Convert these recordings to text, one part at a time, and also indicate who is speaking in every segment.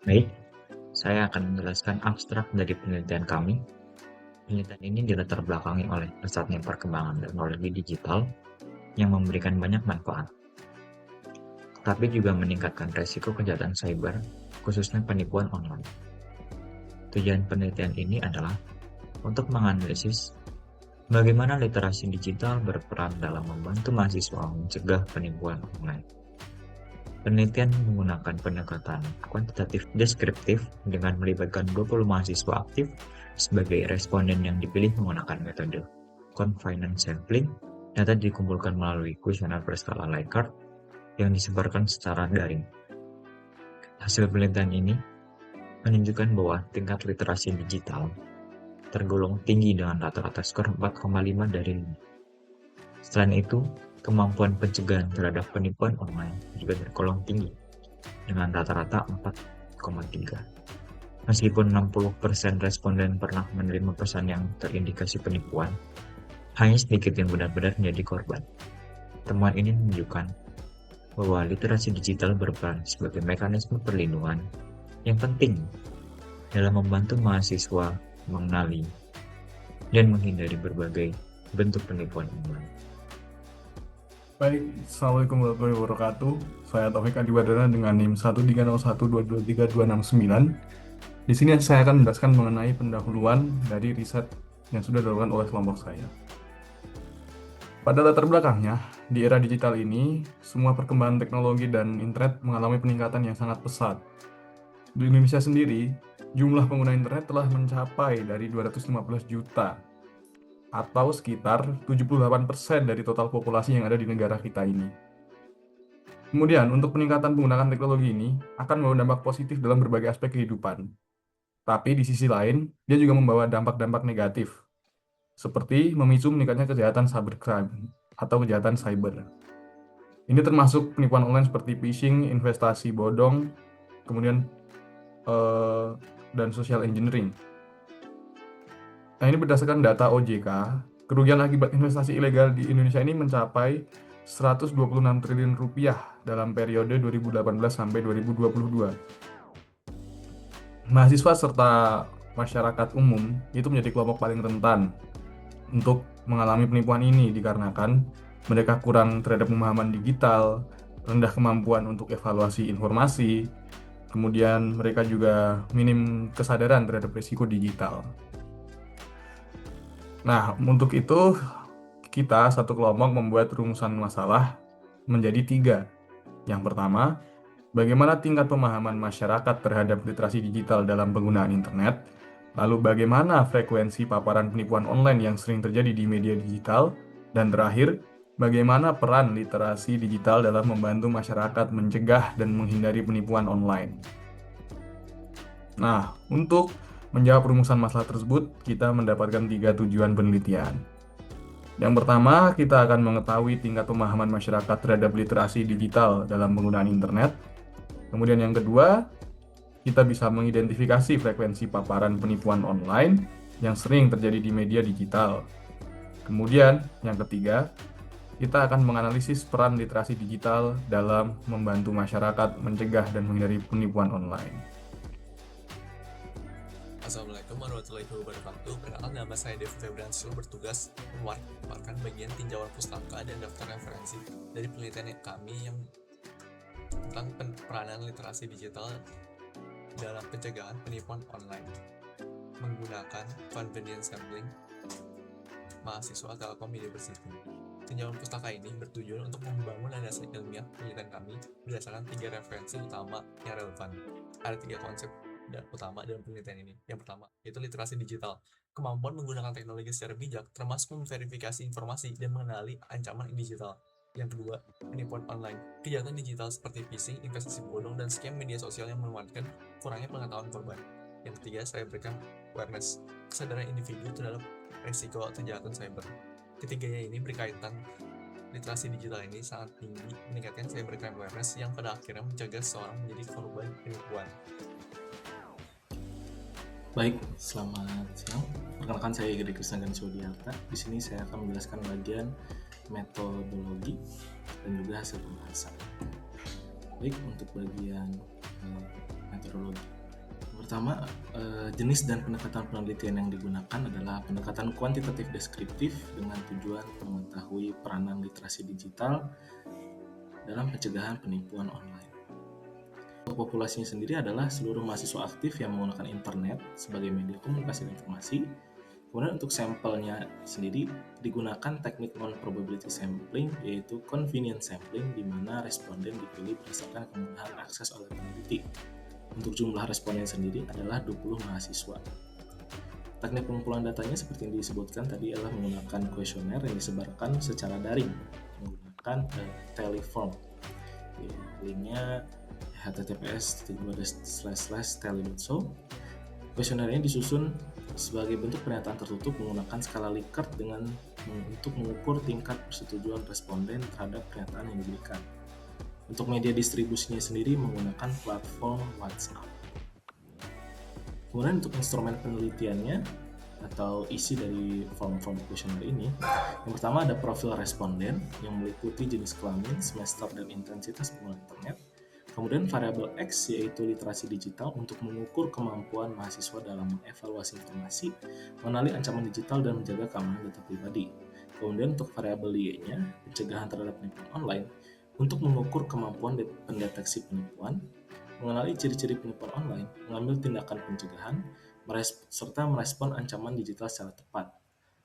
Speaker 1: Baik, saya akan menjelaskan abstrak dari penelitian kami. Penelitian ini dilatar belakangi oleh pesatnya perkembangan teknologi digital yang memberikan banyak manfaat, tapi juga meningkatkan resiko kejahatan cyber, khususnya penipuan online. Tujuan penelitian ini adalah untuk menganalisis bagaimana literasi digital berperan dalam membantu mahasiswa mencegah penipuan online. Penelitian menggunakan pendekatan kuantitatif deskriptif dengan melibatkan 20 mahasiswa aktif sebagai responden yang dipilih menggunakan metode confinement sampling. Data dikumpulkan melalui kuesioner berskala Likert yang disebarkan secara daring. Hasil penelitian ini menunjukkan bahwa tingkat literasi digital tergolong tinggi dengan rata-rata skor 4,5 dari 5. Selain itu, kemampuan pencegahan terhadap penipuan online juga tergolong tinggi dengan rata-rata 4,3. Meskipun 60% responden pernah menerima pesan yang terindikasi penipuan, hanya sedikit yang benar-benar menjadi korban. Temuan ini menunjukkan bahwa literasi digital berperan sebagai mekanisme perlindungan yang penting dalam membantu mahasiswa mengenali dan menghindari berbagai bentuk penipuan online.
Speaker 2: Baik, Assalamualaikum warahmatullahi wabarakatuh. Saya Taufik Adiwadana dengan NIM 130122269. Di sini saya akan menjelaskan mengenai pendahuluan dari riset yang sudah dilakukan oleh kelompok saya. Pada latar belakangnya, di era digital ini, semua perkembangan teknologi dan internet mengalami peningkatan yang sangat pesat. Di Indonesia sendiri, jumlah pengguna internet telah mencapai dari 215 juta atau sekitar 78% dari total populasi yang ada di negara kita ini. Kemudian, untuk peningkatan penggunaan teknologi ini akan membawa dampak positif dalam berbagai aspek kehidupan. Tapi di sisi lain, dia juga membawa dampak-dampak negatif, seperti memicu meningkatnya kejahatan cybercrime atau kejahatan cyber. Ini termasuk penipuan online seperti phishing, investasi bodong, kemudian dan social engineering. Nah, ini berdasarkan data OJK, kerugian akibat investasi ilegal di Indonesia ini mencapai 126 triliun rupiah dalam periode 2018 sampai 2022. Mahasiswa serta masyarakat umum itu menjadi kelompok paling rentan untuk mengalami penipuan ini dikarenakan mereka kurang terhadap pemahaman digital, rendah kemampuan untuk evaluasi informasi, kemudian mereka juga minim kesadaran terhadap risiko digital. Nah, untuk itu kita satu kelompok membuat rumusan masalah menjadi 3. Yang pertama, bagaimana tingkat pemahaman masyarakat terhadap literasi digital dalam penggunaan internet? Lalu bagaimana frekuensi paparan penipuan online yang sering terjadi di media digital? Dan terakhir, bagaimana peran literasi digital dalam membantu masyarakat mencegah dan menghindari penipuan online? Nah, untuk menjawab rumusan masalah tersebut, kita mendapatkan 3 tujuan penelitian. Yang pertama, kita akan mengetahui tingkat pemahaman masyarakat terhadap literasi digital dalam penggunaan internet. Kemudian yang kedua, kita bisa mengidentifikasi frekuensi paparan penipuan online yang sering terjadi di media digital. Kemudian yang ketiga, kita akan menganalisis peran literasi digital dalam membantu masyarakat mencegah dan menghindari penipuan online.
Speaker 3: Assalamualaikum warahmatullahi wabarakatuh. Perkenalkan, nama saya Dev Febriansyah, bertugas memaparkan bagian tinjauan pustaka dan daftar referensi dari penelitian kami yang tentang peranan literasi digital dalam pencegahan penipuan online menggunakan convenience sampling mahasiswa Telkom University. Tinjauan pustaka ini bertujuan untuk membangun landasan ilmiah penelitian kami berdasarkan 3 referensi utama yang relevan. Ada 3 konsep utama dalam penelitian ini. Yang pertama, yaitu literasi digital. Kemampuan menggunakan teknologi secara bijak, termasuk memverifikasi informasi dan mengenali ancaman digital. Yang kedua, penipuan online. Kejahatan digital seperti phishing, investasi bodong, dan scam media sosial yang memanfaatkan kurangnya pengetahuan korban. Yang ketiga, saya berikan awareness, kesadaran individu terhadap risiko kejahatan cyber. Ketiganya ini berkaitan. Literasi digital ini sangat tinggi meningkatkan cybercrime awareness yang pada akhirnya mencegah seseorang menjadi korban penipuan.
Speaker 4: Baik, selamat siang. Perkenalkan, saya Gede Krisnagani Sudiarta. Di sini saya akan menjelaskan bagian metodologi dan juga hasil pembahasan. Baik, untuk bagian metodologi. Pertama, jenis dan pendekatan penelitian yang digunakan adalah pendekatan kuantitatif deskriptif dengan tujuan mengetahui peranan literasi digital dalam pencegahan penipuan online. Untuk populasinya sendiri adalah seluruh mahasiswa aktif yang menggunakan internet sebagai media komunikasi dan informasi. Kemudian untuk sampelnya sendiri digunakan teknik non-probability sampling, yaitu convenience sampling, di mana responden dipilih berdasarkan kemudahan akses oleh peneliti. Untuk jumlah responden sendiri adalah 20 mahasiswa. Teknik pengumpulan datanya seperti yang disebutkan tadi adalah menggunakan kuesioner yang disebarkan secara daring menggunakan teleform. Linknya https://tele.so. Kuesioner ini disusun sebagai bentuk pernyataan tertutup menggunakan skala Likert untuk mengukur tingkat persetujuan responden terhadap pernyataan yang diberikan. Untuk media distribusinya sendiri menggunakan platform WhatsApp. Kemudian untuk instrumen penelitiannya atau isi dari form-form kuesioner ini, yang pertama ada profil responden yang meliputi jenis kelamin, semester, dan intensitas penggunaan internet. Kemudian variabel X yaitu literasi digital untuk mengukur kemampuan mahasiswa dalam mengevaluasi informasi, mengenali ancaman digital, dan menjaga keamanan data pribadi. Kemudian untuk variabel Y-nya, pencegahan terhadap penipuan online, untuk mengukur kemampuan pendeteksi penipuan, mengenali ciri-ciri penipuan online, mengambil tindakan pencegahan, serta merespon ancaman digital secara tepat.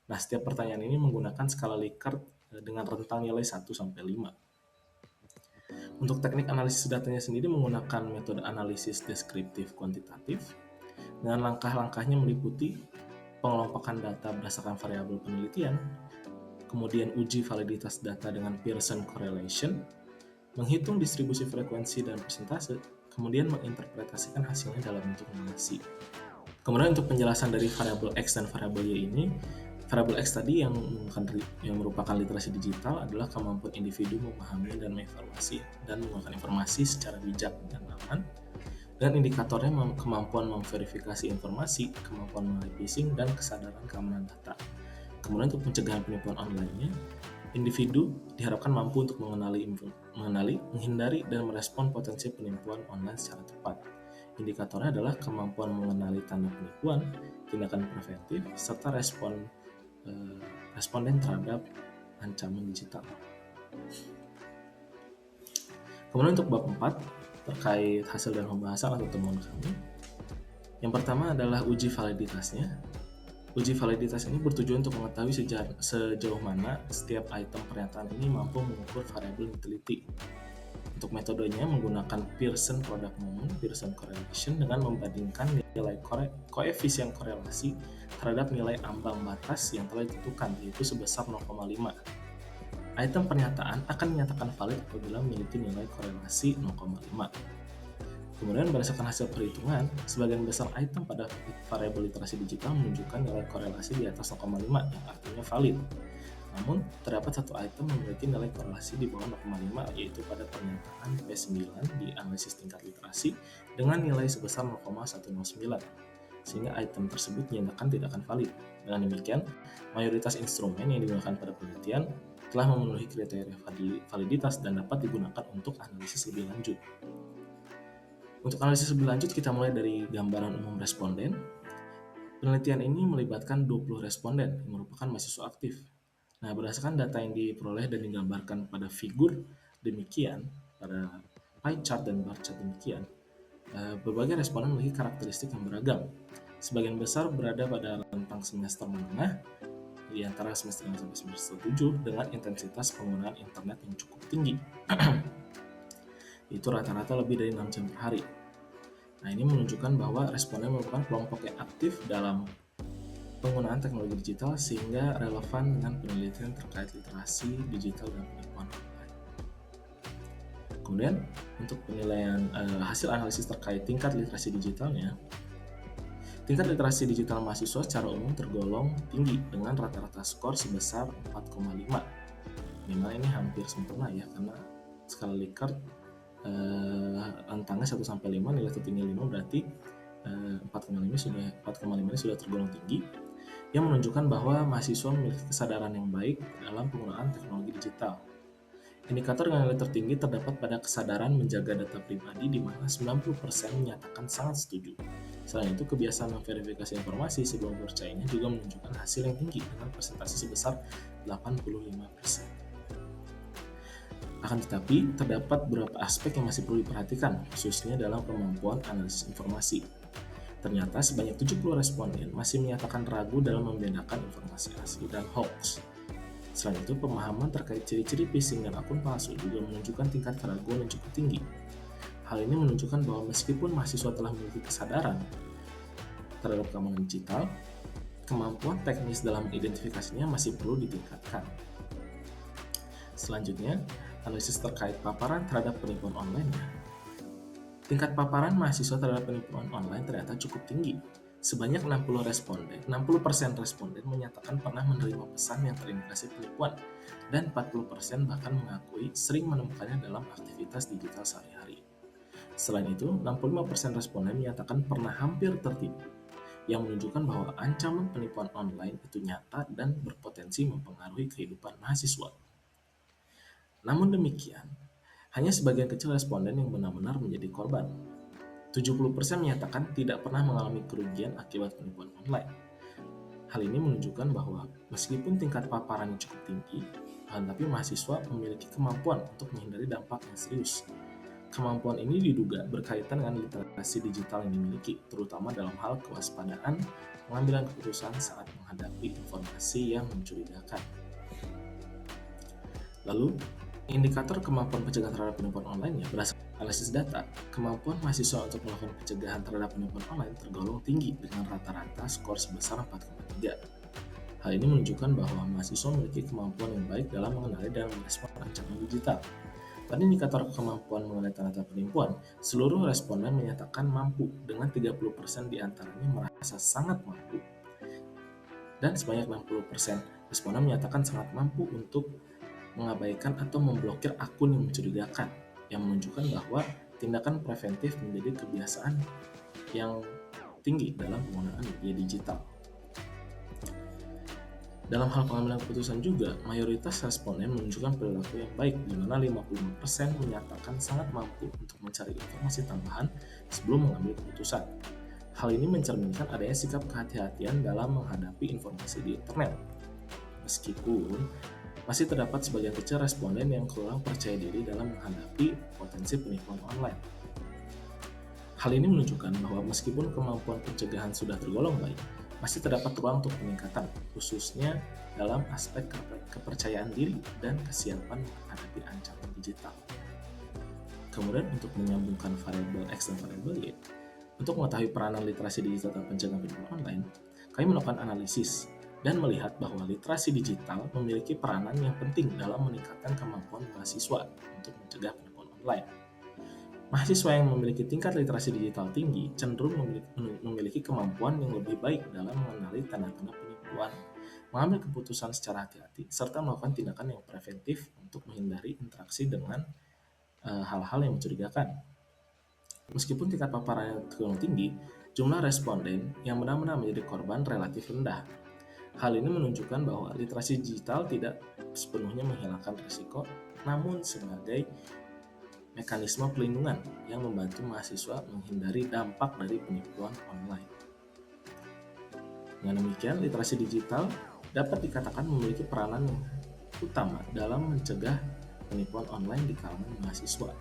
Speaker 4: Nah, setiap pertanyaan ini menggunakan skala Likert dengan rentang nilai 1-5. Untuk teknik analisis datanya sendiri menggunakan metode analisis deskriptif kuantitatif, dengan langkah-langkahnya meliputi pengelompokan data berdasarkan variabel penelitian, kemudian uji validitas data dengan Pearson correlation, menghitung distribusi frekuensi dan persentase, kemudian menginterpretasikan hasilnya dalam bentuk narasi. Kemudian untuk penjelasan dari variabel X dan variabel Y ini, variabel X tadi yang merupakan literasi digital adalah kemampuan individu memahami dan mengevaluasi dan menggunakan informasi secara bijak dan aman. Dan indikatornya kemampuan memverifikasi informasi, kemampuan mengenali phishing, dan kesadaran keamanan data. Kemudian untuk pencegahan penipuan online-nya, individu diharapkan mampu untuk mengenali, menghindari, dan merespon potensi penipuan online secara tepat. Indikatornya adalah kemampuan mengenali tanda penipuan, tindakan preventif, serta responden terhadap ancaman digital. Kemudian untuk bab 4 terkait hasil dan pembahasan atau temuan kami. Yang pertama adalah uji validitasnya. Uji validitas ini bertujuan untuk mengetahui sejauh mana setiap item pernyataan ini mampu mengukur variabel yang diteliti. Untuk metodenya menggunakan Pearson Product Moment, Pearson Correlation, dengan membandingkan nilai koefisien korelasi terhadap nilai ambang batas yang telah ditentukan, yaitu sebesar 0,5. Item pernyataan akan dinyatakan valid apabila memiliki nilai korelasi 0,5. Kemudian berdasarkan hasil perhitungan, sebagian besar item pada variabel literasi digital menunjukkan nilai korelasi di atas 0,5 yang artinya valid. Namun, terdapat satu item memiliki nilai korelasi di bawah 0,5 yaitu pada pernyataan P9 di analisis tingkat literasi dengan nilai sebesar 0,109, sehingga item tersebut dinyatakan tidak akan valid. Dengan demikian, mayoritas instrumen yang digunakan pada penelitian telah memenuhi kriteria validitas dan dapat digunakan untuk analisis lebih lanjut. Untuk analisis lebih lanjut, kita mulai dari gambaran umum responden. Penelitian ini melibatkan 20 responden yang merupakan mahasiswa aktif. Nah, berdasarkan data yang diperoleh dan digambarkan pada figur demikian, pada pie chart dan bar chart demikian, berbagai responden memiliki karakteristik yang beragam. Sebagian besar berada pada rentang semester menengah, di antara semester 5 sampai semester 7, dengan intensitas penggunaan internet yang cukup tinggi. Itu rata-rata lebih dari 6 jam per hari. Nah, ini menunjukkan bahwa responden merupakan kelompok yang aktif dalam penggunaan teknologi digital sehingga relevan dengan penelitian terkait literasi digital dan penipuan online. Kemudian, untuk penilaian hasil analisis terkait tingkat literasi digitalnya, tingkat literasi digital mahasiswa secara umum tergolong tinggi dengan rata-rata skor sebesar 4,5. Memang ini hampir sempurna ya, karena skala Likert rentangnya 1-5, nilai tertinggi 5 berarti 4,5 ini sudah tergolong tinggi, yang menunjukkan bahwa mahasiswa memiliki kesadaran yang baik dalam penggunaan teknologi digital. Indikator dengan nilai tertinggi terdapat pada kesadaran menjaga data pribadi di mana 90% menyatakan sangat setuju. Selain itu, kebiasaan memverifikasi informasi sebelum percayanya juga menunjukkan hasil yang tinggi dengan persentase sebesar 85%. Akan tetapi, terdapat beberapa aspek yang masih perlu diperhatikan, khususnya dalam kemampuan analisis informasi. Ternyata sebanyak 70 responden masih menyatakan ragu dalam membedakan informasi asli dan hoax. Selain itu, pemahaman terkait ciri-ciri phishing dan akun palsu juga menunjukkan tingkat keraguan yang cukup tinggi. Hal ini menunjukkan bahwa meskipun mahasiswa telah memiliki kesadaran terhadap keamanan digital, kemampuan teknis dalam identifikasinya masih perlu ditingkatkan. Selanjutnya, analisis terkait paparan terhadap penipuan online. Tingkat paparan mahasiswa terhadap penipuan online ternyata cukup tinggi. Sebanyak 60% responden menyatakan pernah menerima pesan yang terindikasi penipuan, dan 40% bahkan mengakui sering menemukannya dalam aktivitas digital sehari-hari. Selain itu, 65% responden menyatakan pernah hampir tertipu, yang menunjukkan bahwa ancaman penipuan online itu nyata dan berpotensi mempengaruhi kehidupan mahasiswa. Namun demikian, hanya sebagian kecil responden yang benar-benar menjadi korban. 70% menyatakan tidak pernah mengalami kerugian akibat penipuan online. Hal ini menunjukkan bahwa meskipun tingkat paparannya cukup tinggi, tetapi mahasiswa memiliki kemampuan untuk menghindari dampak yang serius. Kemampuan ini diduga berkaitan dengan literasi digital yang dimiliki, terutama dalam hal kewaspadaan, pengambilan keputusan saat menghadapi informasi yang mencurigakan. Lalu, indikator kemampuan pencegahan terhadap penipuan online berdasarkan analisis data, kemampuan mahasiswa untuk melakukan pencegahan terhadap penipuan online tergolong tinggi dengan rata-rata skor sebesar 4,3. Hal ini menunjukkan bahwa mahasiswa memiliki kemampuan yang baik dalam mengenali dan merespon ancaman digital. Pada indikator kemampuan mengenai tanda-tanda penipuan, seluruh responden menyatakan mampu, dengan 30% diantaranya merasa sangat mampu, dan sebanyak 60% responden menyatakan sangat mampu untuk mengabaikan atau memblokir akun yang mencurigakan, yang menunjukkan bahwa tindakan preventif menjadi kebiasaan yang tinggi dalam penggunaan media digital. Dalam hal pengambilan keputusan juga, mayoritas responden menunjukkan perilaku yang baik, di mana 55% menyatakan sangat mampu untuk mencari informasi tambahan sebelum mengambil keputusan. Hal ini mencerminkan adanya sikap kehati-hatian dalam menghadapi informasi di internet. Meskipun masih terdapat sebagian kecil responden yang kurang percaya diri dalam menghadapi potensi penipuan online. Hal ini menunjukkan bahwa meskipun kemampuan pencegahan sudah tergolong baik, masih terdapat ruang untuk peningkatan, khususnya dalam aspek kepercayaan diri dan kesiapan menghadapi ancaman digital. Kemudian untuk menyambungkan variabel X dan variabel Y, untuk mengetahui peranan literasi digital dalam pencegahan penipuan online, kami melakukan analisis dan melihat bahwa literasi digital memiliki peranan yang penting dalam meningkatkan kemampuan mahasiswa untuk mencegah penipuan online. Mahasiswa yang memiliki tingkat literasi digital tinggi cenderung memiliki kemampuan yang lebih baik dalam mengenali tanda-tanda penipuan, mengambil keputusan secara hati-hati, serta melakukan tindakan yang preventif untuk menghindari interaksi dengan hal-hal yang mencurigakan. Meskipun tingkat paparannya tergolong tinggi, jumlah responden yang benar-benar menjadi korban relatif rendah. Hal ini menunjukkan bahwa literasi digital tidak sepenuhnya menghilangkan risiko, namun sebagai mekanisme pelindungan yang membantu mahasiswa menghindari dampak dari penipuan online. Dengan demikian, literasi digital dapat dikatakan memiliki peranan yang utama dalam mencegah penipuan online di kalangan mahasiswa.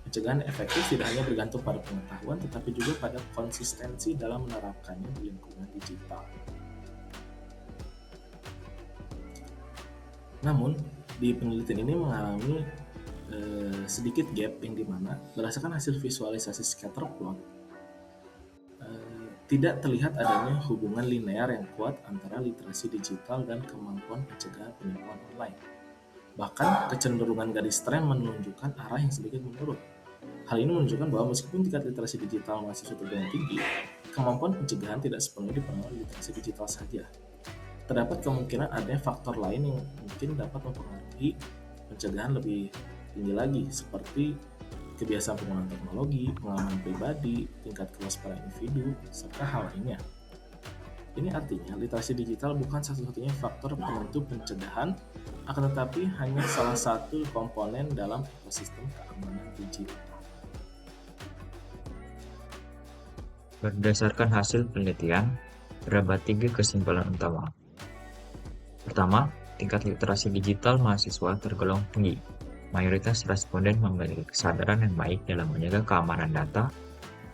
Speaker 4: Pencegahan efektif tidak hanya bergantung pada pengetahuan, tetapi juga pada konsistensi dalam menerapkannya di lingkungan digital. Namun, di penelitian ini mengalami sedikit gap yang dimana berdasarkan hasil visualisasi scatterplot tidak terlihat adanya hubungan linear yang kuat antara literasi digital dan kemampuan pencegahan penipuan online. Bahkan kecenderungan garis tren menunjukkan arah yang sedikit menurun. Hal ini menunjukkan bahwa meskipun tingkat literasi digital mahasiswa tergolong tinggi, kemampuan pencegahan tidak sepenuhnya dipengaruhi literasi digital saja. Terdapat kemungkinan adanya faktor lain yang mungkin dapat mempengaruhi pencegahan lebih tinggi lagi, seperti kebiasaan penggunaan teknologi, pengalaman pribadi, tingkat kewaspadaan individu, serta hal lainnya. Ini artinya literasi digital bukan satu-satunya faktor penentu pencegahan, akan tetapi hanya salah satu komponen dalam ekosistem keamanan digital.
Speaker 1: Berdasarkan hasil penelitian, terdapat 3 kesimpulan utama. Pertama, tingkat literasi digital mahasiswa tergolong tinggi. Mayoritas responden memiliki kesadaran yang baik dalam menjaga keamanan data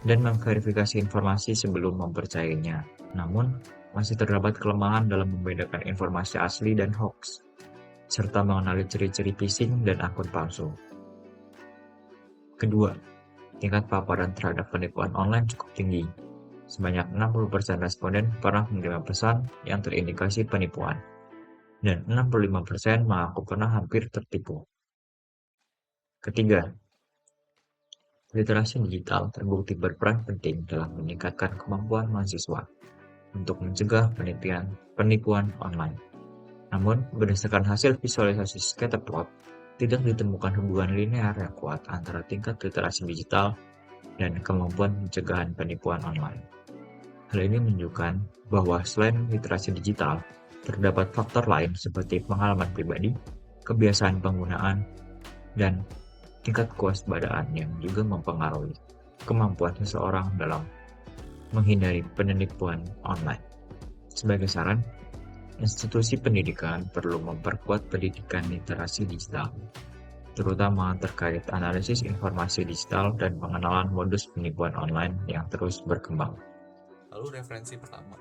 Speaker 1: dan memverifikasi informasi sebelum mempercayainya. Namun, masih terdapat kelemahan dalam membedakan informasi asli dan hoax, serta mengenali ciri-ciri phishing dan akun palsu. Kedua, tingkat paparan terhadap penipuan online cukup tinggi. Sebanyak 60% responden pernah menerima pesan yang terindikasi penipuan, dan 65% mengaku pernah hampir tertipu. Ketiga, literasi digital terbukti berperan penting dalam meningkatkan kemampuan mahasiswa untuk mencegah penipuan online. Namun, berdasarkan hasil visualisasi scatterplot, tidak ditemukan hubungan linear yang kuat antara tingkat literasi digital dan kemampuan pencegahan penipuan online. Hal ini menunjukkan bahwa selain literasi digital, terdapat faktor lain seperti pengalaman pribadi, kebiasaan penggunaan, dan tingkat kewaspadaan yang juga mempengaruhi kemampuan seseorang dalam menghindari penipuan online. Sebagai saran, institusi pendidikan perlu memperkuat pendidikan literasi digital, terutama terkait analisis informasi digital dan pengenalan modus penipuan online yang terus berkembang.
Speaker 3: Lalu referensi pertama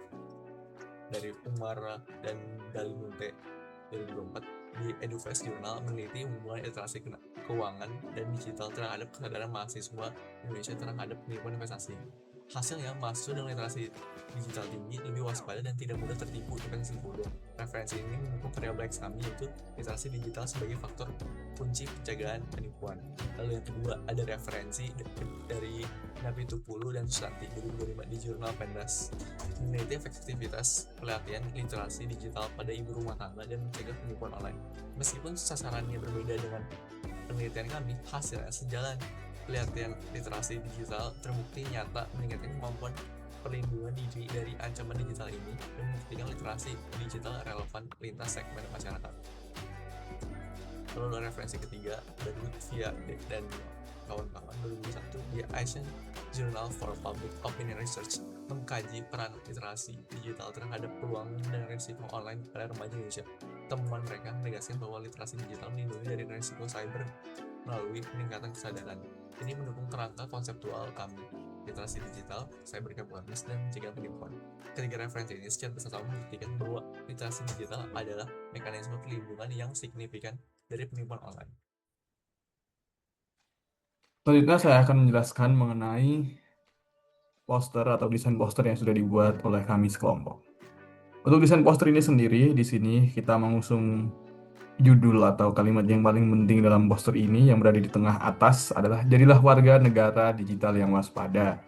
Speaker 3: dari Umar dan Dalinunte 2024 di Edufest Journal meneliti hubungan literasi keuangan dan digital terhadap kesadaran mahasiswa Indonesia terhadap penipuan investasi. Hasilnya, mahasiswa dengan literasi digital tinggi lebih waspada dan tidak mudah tertipu dengan si bodoh. Referensi ini mendukung karya Black kami, yaitu literasi digital sebagai faktor kunci pencegahan penipuan. Lalu yang kedua, ada referensi dari Nabi Tupulu dan Susanti 2025 di Jurnal Pendas meneliti efektivitas pelatihan literasi digital pada ibu rumah tangga dan mencegah penipuan online. Meskipun sasarannya berbeda dengan penelitian kami, hasilnya sejalan. Pelatihan literasi digital terbukti nyata meningkatkan kemampuan perlindungan diri dari ancaman digital ini dan membuktikan literasi digital relevan lintas segmen masyarakat. Lalu referensi ketiga dari Lutfia dan kawan-kawan 2021 di Asian Journal for Public Opinion Research mengkaji peran literasi digital terhadap peluang dan risiko online pada remaja Indonesia. Temuan mereka menegaskan bahwa literasi digital melindungi dari risiko cyber melalui peningkatan kesadaran. Ini mendukung kerangka konseptual kami, literasi digital, cyber awareness, dan mencegah penipuan. Ketiga referensi ini secara bersama membuktikan bahwa literasi digital adalah mekanisme perlindungan yang signifikan dari penipuan online.
Speaker 2: Selanjutnya saya akan menjelaskan mengenai poster atau desain poster yang sudah dibuat oleh kami sekelompok. Untuk desain poster ini sendiri, di sini kita mengusung judul atau kalimat yang paling penting dalam poster ini yang berada di tengah atas adalah jadilah warga negara digital yang waspada.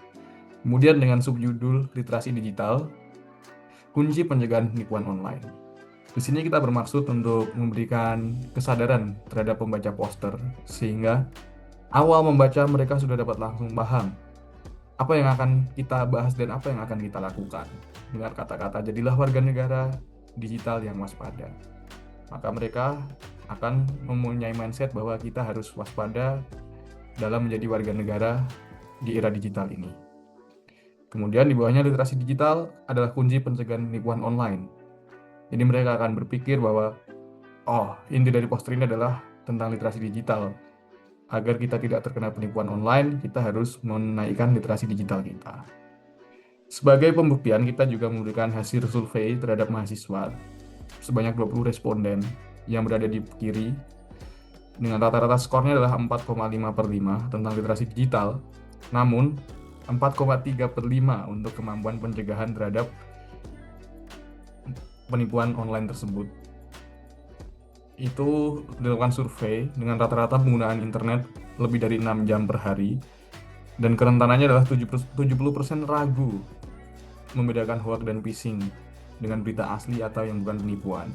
Speaker 2: Kemudian dengan subjudul literasi digital, kunci pencegahan penipuan online. Di sini kita bermaksud untuk memberikan kesadaran terhadap pembaca poster sehingga awal membaca mereka sudah dapat langsung paham apa yang akan kita bahas dan apa yang akan kita lakukan. Dengan kata-kata jadilah warga negara digital yang waspada, maka mereka akan mempunyai mindset bahwa kita harus waspada dalam menjadi warga negara di era digital ini. Kemudian di bawahnya literasi digital adalah kunci pencegahan penipuan online. Jadi mereka akan berpikir bahwa inti dari poster ini adalah tentang literasi digital. Agar kita tidak terkena penipuan online, kita harus menaikkan literasi digital kita. Sebagai pembuktian, kita juga memberikan hasil survei terhadap mahasiswa sebanyak 20 responden yang berada di kiri dengan rata-rata skornya adalah 4,5/5 tentang literasi digital, namun 4,3/5 untuk kemampuan pencegahan terhadap penipuan online tersebut. Itu dilakukan survei dengan rata-rata penggunaan internet lebih dari 6 jam per hari dan kerentanannya adalah 70% ragu membedakan hoax dan phishing dengan berita asli atau yang bukan penipuan.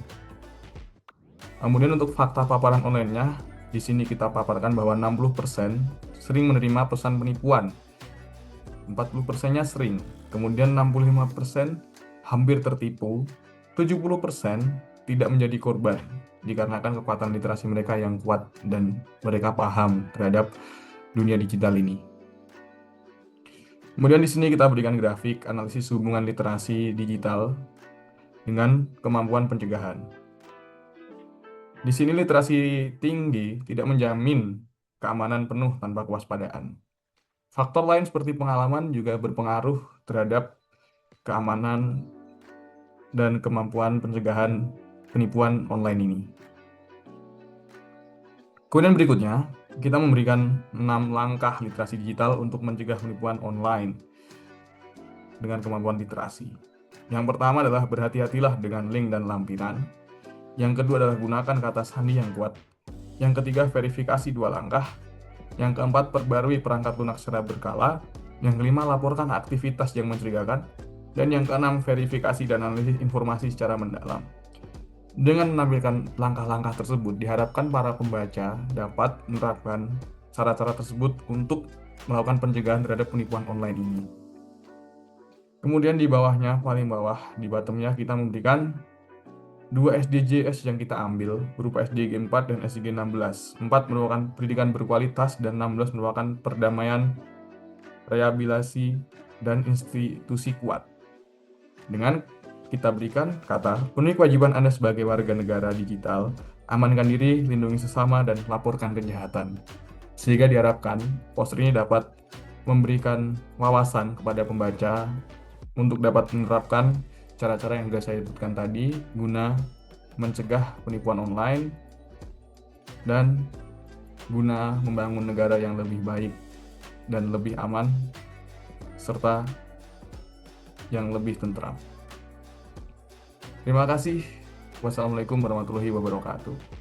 Speaker 2: Kemudian untuk fakta paparan online-nya, di sini kita paparkan bahwa 60% sering menerima pesan penipuan, 40%-nya sering, kemudian 65% hampir tertipu, 70% tidak menjadi korban dikarenakan kekuatan literasi mereka yang kuat dan mereka paham terhadap dunia digital ini. Kemudian di sini kita berikan grafik analisis hubungan literasi digital dengan kemampuan pencegahan. Di sini literasi tinggi tidak menjamin keamanan penuh tanpa kewaspadaan. Faktor lain seperti pengalaman juga berpengaruh terhadap keamanan dan kemampuan pencegahan penipuan online ini. Kemudian berikutnya, kita memberikan 6 langkah literasi digital untuk mencegah penipuan online dengan kemampuan literasi. Yang pertama adalah berhati-hatilah dengan link dan lampiran. Yang kedua adalah gunakan kata sandi yang kuat. Yang ketiga, verifikasi 2 langkah. Yang keempat, perbarui perangkat lunak secara berkala. Yang kelima, laporkan aktivitas yang mencurigakan. Dan yang keenam, verifikasi dan analisis informasi secara mendalam. Dengan menampilkan langkah-langkah tersebut, diharapkan para pembaca dapat menerapkan cara-cara tersebut untuk melakukan pencegahan terhadap penipuan online ini. Kemudian di bawahnya, paling bawah, di bottomnya kita memberikan 2 SDGs yang kita ambil, berupa SDG 4 dan SDG 16. 4 merupakan pendidikan berkualitas dan 16 merupakan perdamaian, rehabilitasi, dan institusi kuat. Dengan kita berikan kata, penuhi kewajiban Anda sebagai warga negara digital, amankan diri, lindungi sesama, dan laporkan kejahatan. Sehingga diharapkan poster ini dapat memberikan wawasan kepada pembaca untuk dapat menerapkan cara-cara yang sudah saya sebutkan tadi guna mencegah penipuan online dan guna membangun negara yang lebih baik dan lebih aman serta yang lebih tentram. Terima kasih. Wassalamualaikum warahmatullahi wabarakatuh.